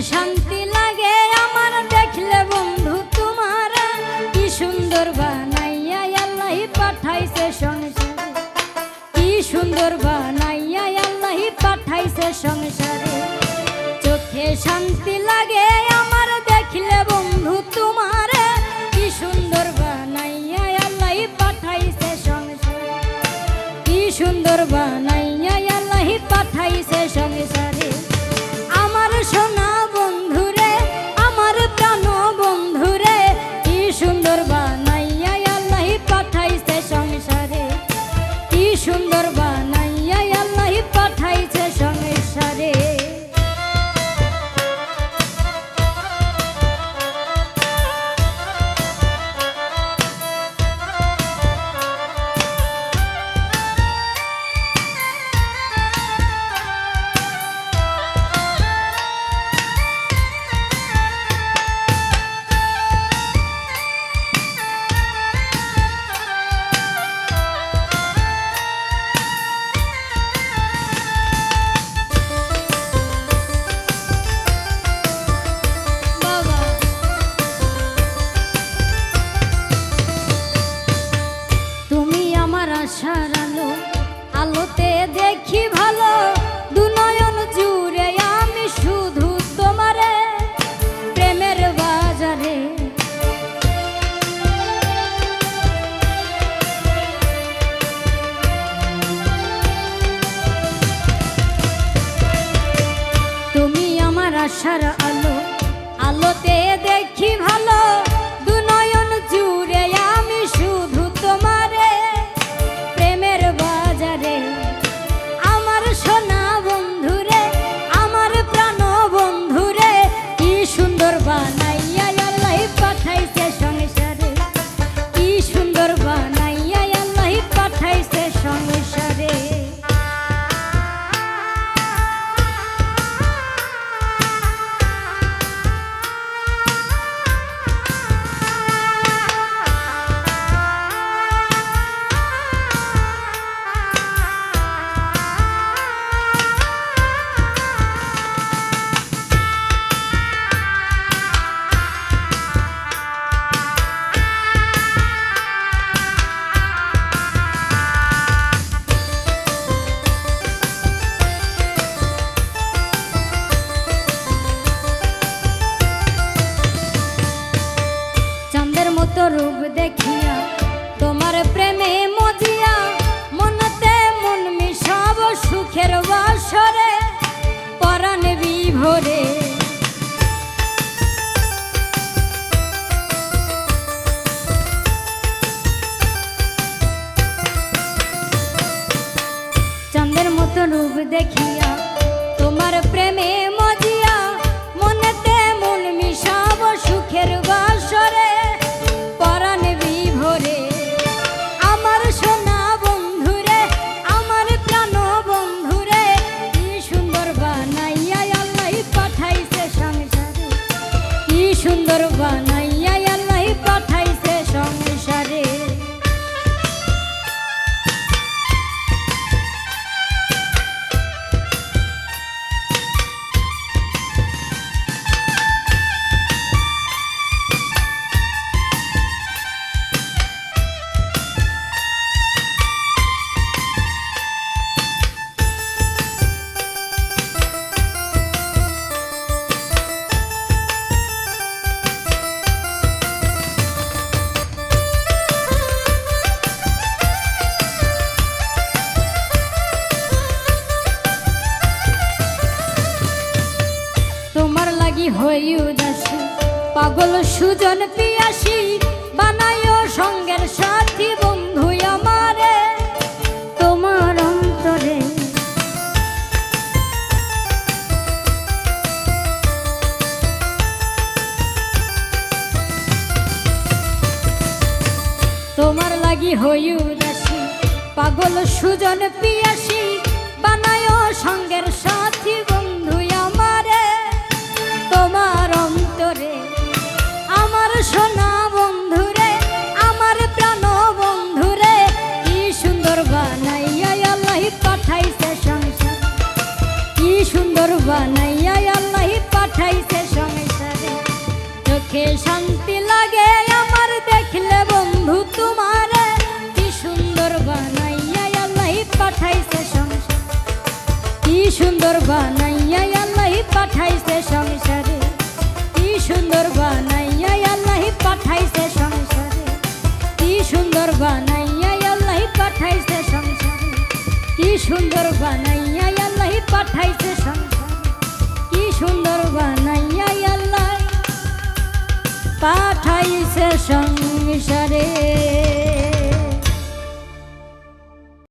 শান্তি লাগে আমার দেখলে বন্ধু তোমার, কি সুন্দর বানাইয়া আল্লাহ পাঠাইছে সংসারে, কি সুন্দর বানাইয়া আল্লাহ পাঠাইছে সংসারে। চোখে শান্তি লাগে আমার দেখলে বন্ধু তোমার, কি সুন্দর বানাইয়া আল্লাহ পাঠাইছে সংসারে, কি সুন্দর বানাইয়া আল্লাহ পাঠাইছে সংসারে। আমার সোনা বন্ধুরে, আমার প্রাণ বন্ধুরে, কি সুন্দর বানাইয়া আল্লাহ পাঠাইছে সংসারে, কি সুন্দর বানাইয়া আল্লাহ পাঠাইছে সংসারে। আশার আলো, আলোতে দেখি ভালো, দুনয়ন জুড়ে আমি শুধু তোমারে, প্রেমের বাজারে তুমি আমার আশার আলো, আলোতে দেখি ভালো, দুনয়ন জুড়ে আমি শুধু তোমারে, বাজারে আমার সোনা বন্ধুরে, আমার প্রাণ বন্ধুরে, কি সুন্দর বানাইয়া আল্লাহ পাঠাইছে সংসারে, কি সুন্দর বানাইয়া আল্লাহ পাঠাইছে সংসারে। রূপ দেখিয়া তোমার প্রেমে মজিয়া, মনতে মন মিশাব সুখের বাসরে, পরাণ বিভোরে চাঁদের মতো রূপ দেখিয়া তোমার প্রেমে মজিয়া, মনতে মন মিশাব সুখের বাসরে, পরাণ বিভোরে আমার সোনা বন্ধুরে, আমার প্রাণ বন্ধুরে, কি সুন্দর বানাইয়া আল্লাহ পাঠাইছে সংসারে, কি সুন্দর বানাইয়া আল্লাহ পাঠাইছে সংসারে। হই উদাসী পাগল সুজন পিয়াসী, বানাইও সঙ্গের সাথী বন্ধু আমারে, তোমার অন্তরে তোমার লাগি হই উদাসী পাগল সুজন পিয়াসী, বানাইও সঙ্গের সাথী বন্ধু আমারে, তোমার অন্তরে আমার সোনা বন্ধুরে, আমার প্রাণ বন্ধুরে, কি সুন্দর বানাইয়া আল্লাহ পাঠাইছে সংসার, কি সুন্দর বানাইয়া আল্লাহ পাঠাইছে সুন্দর বানাইয়া আল্লাহ পাঠাইছে সংসারে, কি সুন্দর বানাইয়া আল্লাহ পাঠাইছে সংসারে, কি সুন্দর বানাইয়া আল্লাহ পাঠাইছে সংসারে, কি সুন্দর বানাইয়া আল্লাহ পাঠাইছে সংসারে, কি সুন্দর বানাইয়া আল্লাহ পাঠাইছে সংসারে।